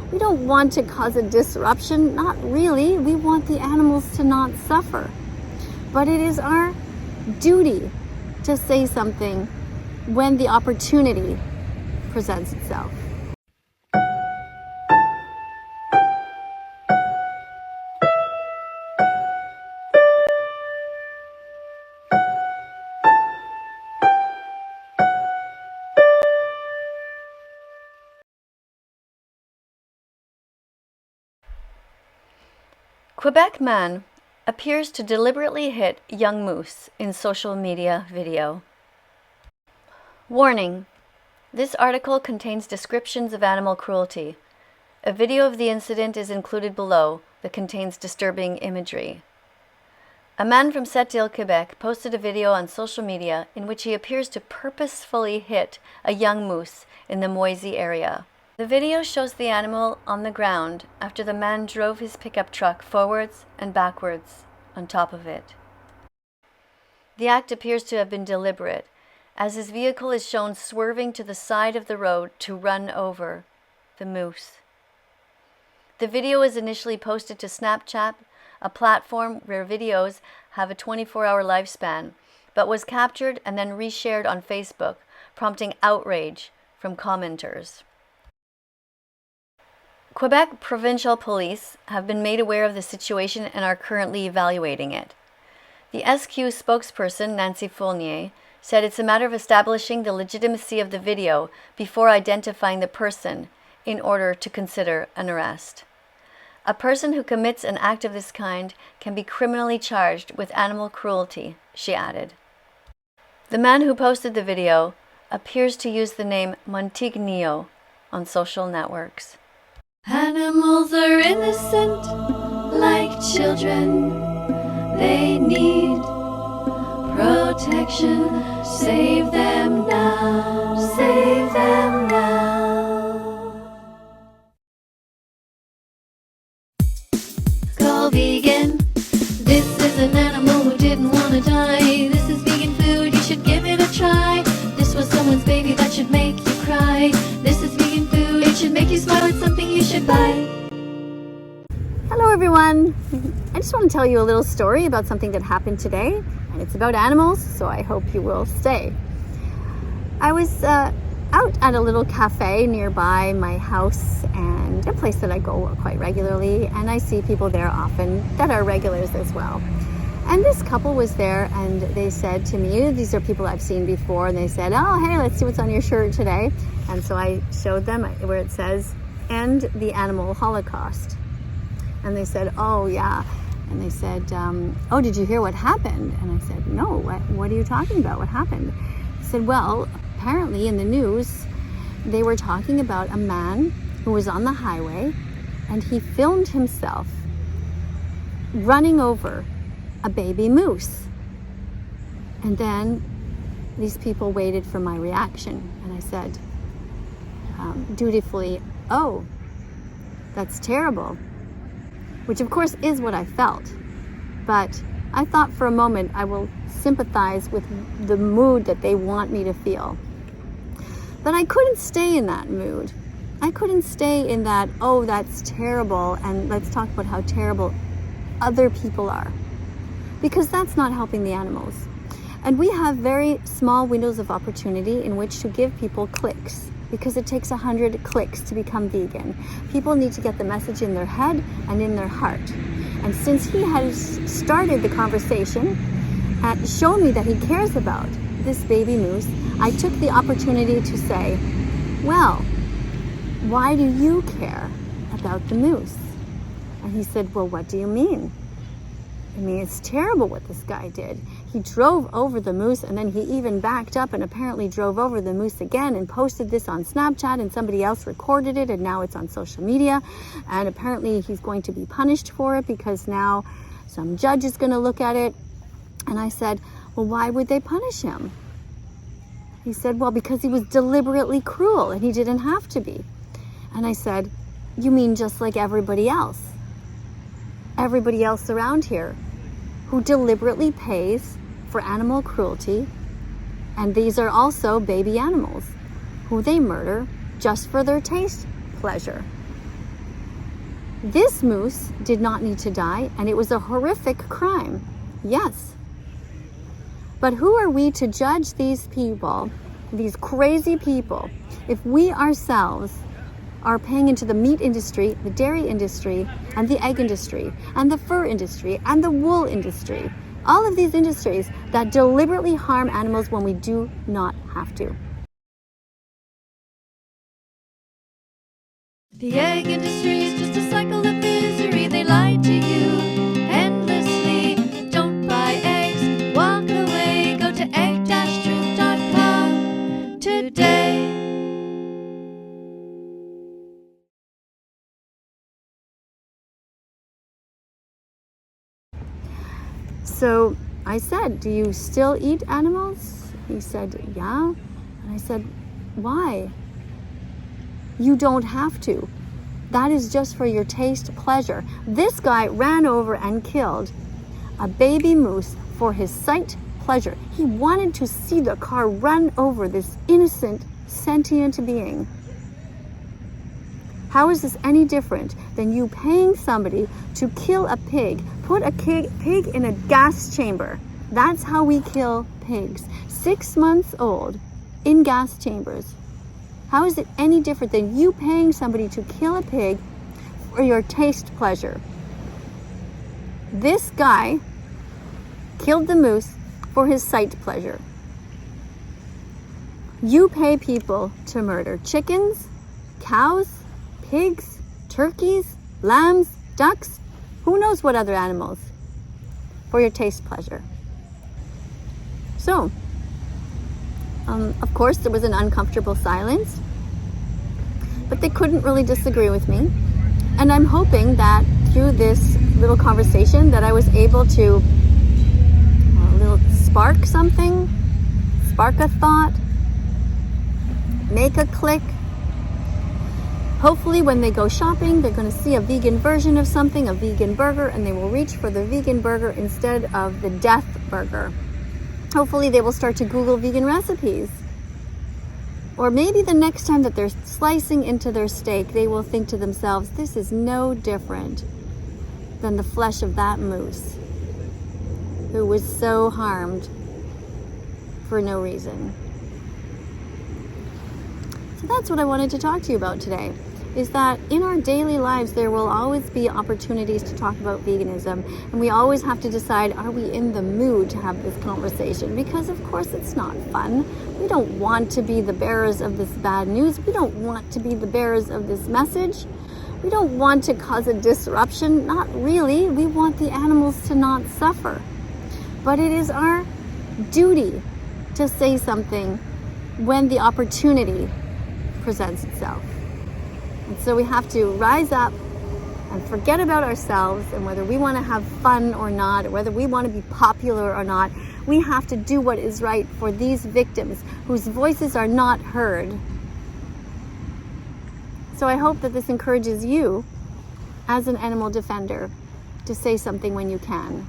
We don't want to cause a disruption, not really. We want the animals to not suffer. But it is our duty to say something when the opportunity presents itself. Quebec man appears to deliberately hit young moose in social media video. Warning: this article contains descriptions of animal cruelty. A video of the incident is included below that contains disturbing imagery. A man from Sept, Quebec posted a video on social media in which he appears to purposefully hit a young moose in the Moisey area. The video shows the animal on the ground after the man drove his pickup truck forwards and backwards on top of it. The act appears to have been deliberate, as his vehicle is shown swerving to the side of the road to run over the moose. The video was initially posted to Snapchat, a platform where videos have a 24-hour lifespan, but was captured and then reshared on Facebook, prompting outrage from commenters. Quebec provincial police have been made aware of the situation and are currently evaluating it. The SQ spokesperson, Nancy Fournier, said it's a matter of establishing the legitimacy of the video before identifying the person in order to consider an arrest. A person who commits an act of this kind can be criminally charged with animal cruelty, she added. The man who posted the video appears to use the name Montignio on social networks. Animals are innocent, like children. They need protection. Save them now, save them now. Go vegan. This is an animal who didn't want to die. This is vegan food, you should give it a try. This was someone's baby that should make you cry. This is vegan food, it should make you smile. It's something you should buy. Hello everyone. I just want to tell you a little story about something that happened today, and it's about animals, so I hope you will stay. I was out at a little cafe nearby my house, and a place that I go quite regularly, and I see people there often that are regulars as well. And this couple was there, and they said to me, these are people I've seen before, and they said, oh, hey, let's see what's on your shirt today. And so I showed them where it says, end the animal holocaust. And they said, oh, yeah. And they said, oh, did you hear what happened? And I said, no, what are you talking about? What happened? He said, well, apparently in the news, they were talking about a man who was on the highway, and he filmed himself running over a baby moose. And then these people waited for my reaction, and I said, dutifully, oh, that's terrible. Which of course is what I felt. But I thought for a moment I will sympathize with the mood that they want me to feel. But I couldn't stay in that mood. I couldn't stay in that, oh, that's terrible, and let's talk about how terrible other people are. Because that's not helping the animals. And we have very small windows of opportunity in which to give people clicks, because it takes 100 clicks to become vegan. People need to get the message in their head and in their heart. And since he has started the conversation and shown me that he cares about this baby moose, I took the opportunity to say, well, why do you care about the moose? And he said, well, what do you mean? I mean, it's terrible what this guy did. He drove over the moose, and then he even backed up and apparently drove over the moose again and posted this on Snapchat, and somebody else recorded it, and now it's on social media. And apparently he's going to be punished for it because now some judge is going to look at it. And I said, well, why would they punish him? He said, well, because he was deliberately cruel and he didn't have to be. And I said, you mean just like everybody else? Everybody else around here who deliberately pays for animal cruelty, and these are also baby animals who they murder just for their taste pleasure. This moose did not need to die, and it was a horrific crime. Yes. But who are we to judge these people, these crazy people, if we ourselves are paying into the meat industry, the dairy industry, and the egg industry, and the fur industry, and the wool industry? All of these industries that deliberately harm animals when we do not have to. The egg industry is just a cycle of misery. They lie to you endlessly. Don't buy eggs, walk away. Go to egg-truth.com today. So I said, do you still eat animals? He said, yeah. And I said, why? You don't have to. That is just for your taste pleasure. This guy ran over and killed a baby moose for his sight pleasure. He wanted to see the car run over this innocent, sentient being. How is this any different than you paying somebody to kill a pig, put a pig in a gas chamber? That's how we kill pigs. 6 months old in gas chambers. How is it any different than you paying somebody to kill a pig for your taste pleasure? This guy killed the moose for his sight pleasure. You pay people to murder chickens, cows, pigs, turkeys, lambs, ducks, who knows what other animals, for your taste pleasure. So, of course, there was an uncomfortable silence, but they couldn't really disagree with me. And I'm hoping that through this little conversation that I was able to spark something, spark a thought, make a click. Hopefully when they go shopping, they're going to see a vegan version of something, a vegan burger, and they will reach for the vegan burger instead of the death burger. Hopefully they will start to Google vegan recipes. Or maybe the next time that they're slicing into their steak, they will think to themselves, this is no different than the flesh of that moose who was so harmed for no reason. So that's what I wanted to talk to you about today, is that in our daily lives, there will always be opportunities to talk about veganism, and we always have to decide, are we in the mood to have this conversation? Because of course it's not fun. We don't want to be the bearers of this bad news. We don't want to be the bearers of this message. We don't want to cause a disruption. Not really. We want the animals to not suffer. But it is our duty to say something when the opportunity presents itself. And so we have to rise up and forget about ourselves and whether we want to have fun or not, or whether we want to be popular or not. We have to do what is right for these victims whose voices are not heard. So I hope that this encourages you as an animal defender to say something when you can.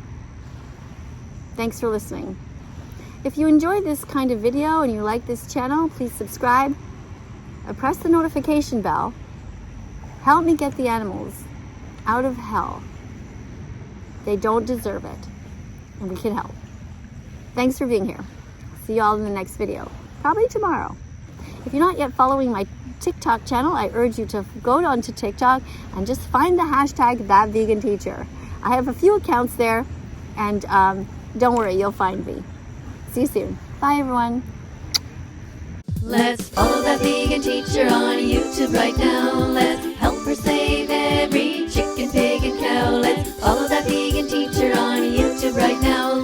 Thanks for listening. If you enjoy this kind of video and you like this channel, please subscribe and press the notification bell. Help me get the animals out of hell. They don't deserve it, and we can help. Thanks for being here. See you all in the next video, probably tomorrow. If you're not yet following my TikTok channel, I urge you to go onto TikTok and just find the hashtag thatveganteacher. I have a few accounts there, and don't worry, you'll find me. See you soon. Bye, everyone. Let's follow that vegan teacher on YouTube right now. Let's help her save every chicken, pig, and cow. Let's follow that vegan teacher on YouTube right now.